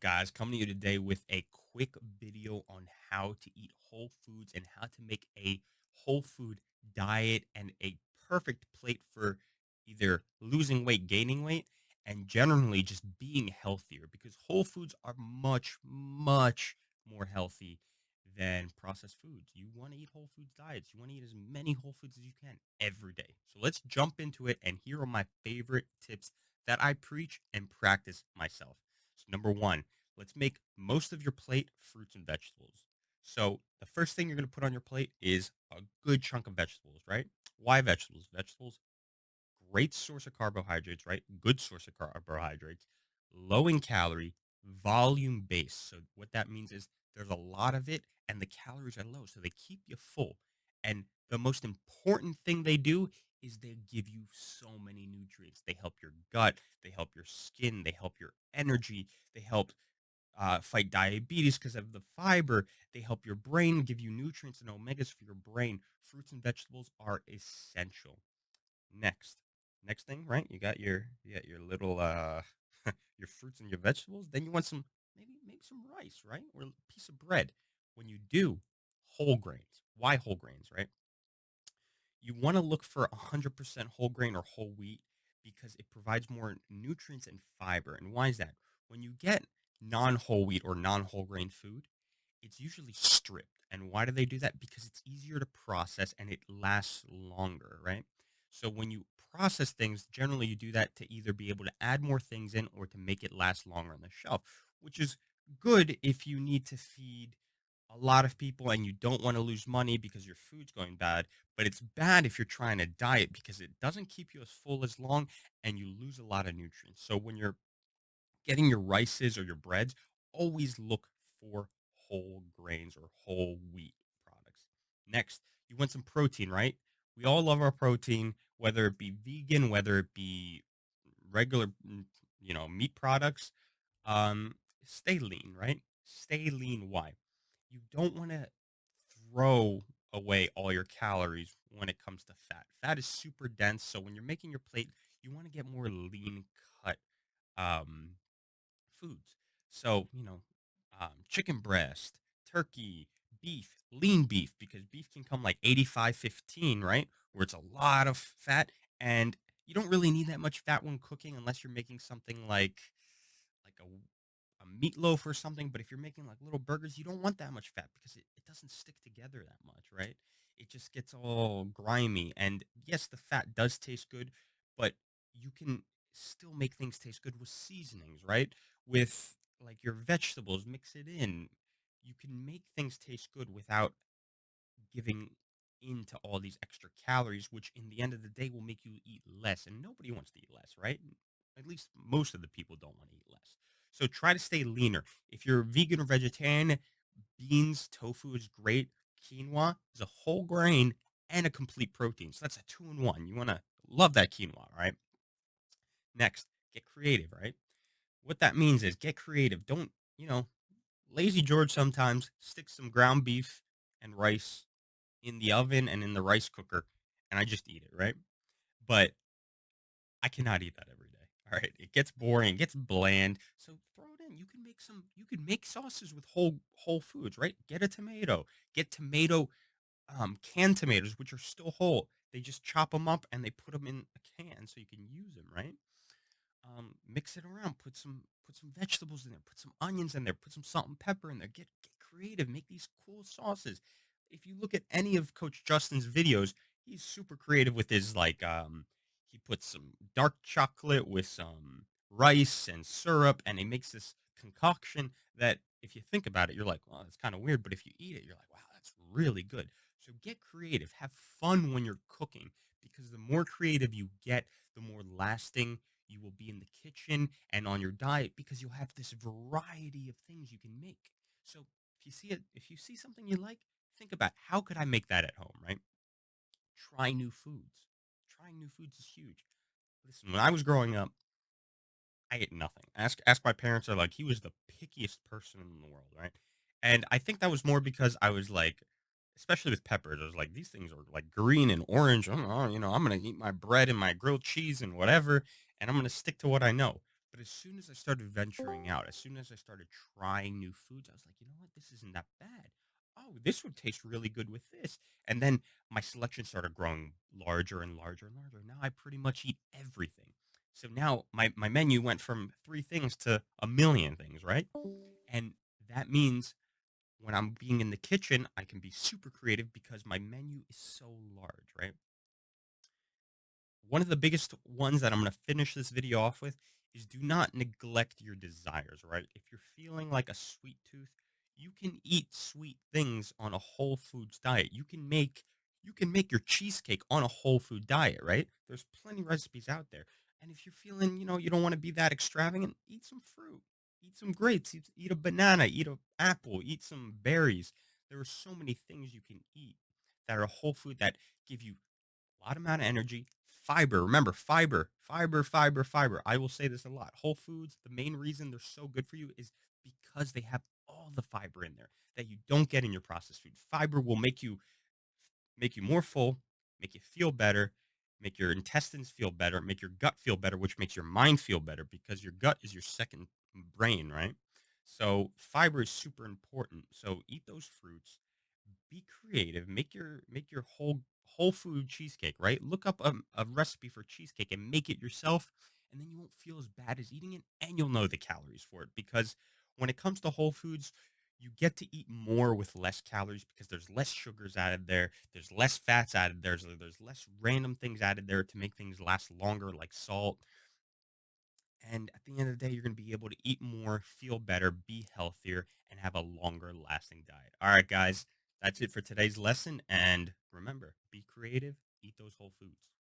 guys? Coming to you today with a quick video on how to eat whole foods and how to make a whole food diet and a perfect plate for either losing weight, gaining weight, and generally just being healthier because whole foods are much, much more healthy than processed foods. You want to eat whole foods diets. You want to eat as many whole foods as you can every day. So let's jump into it. And here are my favorite tips that I preach and practice myself. So, number one, let's make most of your plate fruits and vegetables. So, the first thing you're going to put on your plate is a good chunk of vegetables, right? Why vegetables? Vegetables, great source of carbohydrates, right? Good source of carbohydrates, low in calorie, volume based. So, what that means is there's a lot of it and the calories are low. So, they keep you full. And the most important thing they do is they give you so many nutrients. They help your gut, they help your skin, they help your energy, they help fight diabetes because of the fiber. They help your brain, give you nutrients and omegas for your brain. Fruits and vegetables are essential. Next, next thing, right? You got your little your fruits and your vegetables. Then you want some maybe some rice, right? Or a piece of bread. When you do whole grains, why whole grains, right? You want to look for 100% whole grain or whole wheat because it provides more nutrients and fiber. And why is that? When you get non whole wheat or non whole grain food, it's usually stripped. And why do they do that? Because it's easier to process and it lasts longer, right? So when you process things, generally you do that to either be able to add more things in or to make it last longer on the shelf, which is good if you need to feed a lot of people and you don't want to lose money because your food's going bad, but it's bad if you're trying to diet because it doesn't keep you as full as long and you lose a lot of nutrients. So when you're getting your rices or your breads, always look for whole grains or whole wheat products. Next, you want some protein, right? We all love our protein, whether it be vegan, whether it be regular, meat products. Um, Stay lean, right? Stay lean. Why? You don't want to throw away all your calories when it comes to fat. Fat is super dense, so when you're making your plate, you want to get more lean cut um, foods. So, chicken breast, turkey, beef, lean beef, because beef can come like 85-15, right? Where it's a lot of fat. And you don't really need that much fat when cooking unless you're making something like a meatloaf or something. But if you're making like little burgers, you don't want that much fat because it doesn't stick together that much, right? It just gets all grimy. And yes, the fat does taste good, but you can still make things taste good with seasonings, right? With like your vegetables, mix it in. You can make things taste good without giving into all these extra calories, which in the end of the day will make you eat less. And nobody wants to eat less, right? At least most of the people don't want to eat less. So try to stay leaner. If you're vegan or vegetarian, beans, tofu is great. Quinoa is a whole grain and a complete protein. So that's a two in one. You want to love that quinoa, right? Next, get creative, right? What that means is get creative. Don't, lazy George sometimes sticks some ground beef and rice in the oven and in the rice cooker, and I just eat it, right? But I cannot eat that every day. All right. It gets boring, it gets bland. So throw it in. You can make sauces with whole foods, right? Get a tomato. Get canned tomatoes, which are still whole. They just chop them up and they put them in a can so you can use them, right? Mix it around. Put some vegetables in there. Put some onions in there. Put some salt and pepper in there. Get creative. Make these cool sauces. If you look at any of Coach Justin's videos, he's super creative with his he puts some dark chocolate with some rice and syrup, and he makes this concoction that, if you think about it, you're like, well, that's kind of weird. But if you eat it, you're like, wow, that's really good. So get creative. Have fun when you're cooking because the more creative you get, the more lasting you will be in the kitchen and on your diet because you'll have this variety of things you can make. So if you see something you like, think about how could I make that at home, right? Try new foods. Trying new foods is huge. Listen, when I was growing up, I ate nothing. Ask my parents. They're like, he was the pickiest person in the world, right? And I think that was more because I was like, especially with peppers, I was like, these things are like green and orange. I'm gonna eat my bread and my grilled cheese and whatever, and I'm gonna stick to what I know. But as soon as I started venturing out, as soon as I started trying new foods, I was like, you know what? This isn't that bad. Oh, this would taste really good with this. And then my selection started growing larger and larger and larger. Now I pretty much eat everything. So now my menu went from three things to a million things, right? And that means when I'm being in the kitchen, I can be super creative because my menu is so large, right? One of the biggest ones that I'm going to finish this video off with is do not neglect your desires, right? If you're feeling like a sweet tooth, you can eat sweet things on a whole foods diet. You can make your cheesecake on a whole food diet, right? There's plenty of recipes out there. And if you're feeling, you don't want to be that extravagant, eat some fruit. Eat some grapes, eat a banana, eat an apple, eat some berries. There are so many things you can eat that are whole food that give you lot amount of energy, fiber. Remember, fiber, fiber, fiber, fiber. I will say this a lot. Whole foods, the main reason they're so good for you is because they have all the fiber in there that you don't get in your processed food. Fiber will make you more full, make you feel better, make your intestines feel better, make your gut feel better, which makes your mind feel better because your gut is your second brain, right? So fiber is super important. So eat those fruits, be creative. Make your whole food cheesecake, right? Look up a recipe for cheesecake and make it yourself, and then you won't feel as bad as eating it, and you'll know the calories for it. Because when it comes to whole foods, you get to eat more with less calories because there's less sugars added there, there's less fats added there, so there's less random things added there to make things last longer, like salt. And at the end of the day, you're going to be able to eat more, feel better, be healthier, and have a longer lasting diet. All right, guys, that's it for today's lesson. And remember, be creative, eat those whole foods.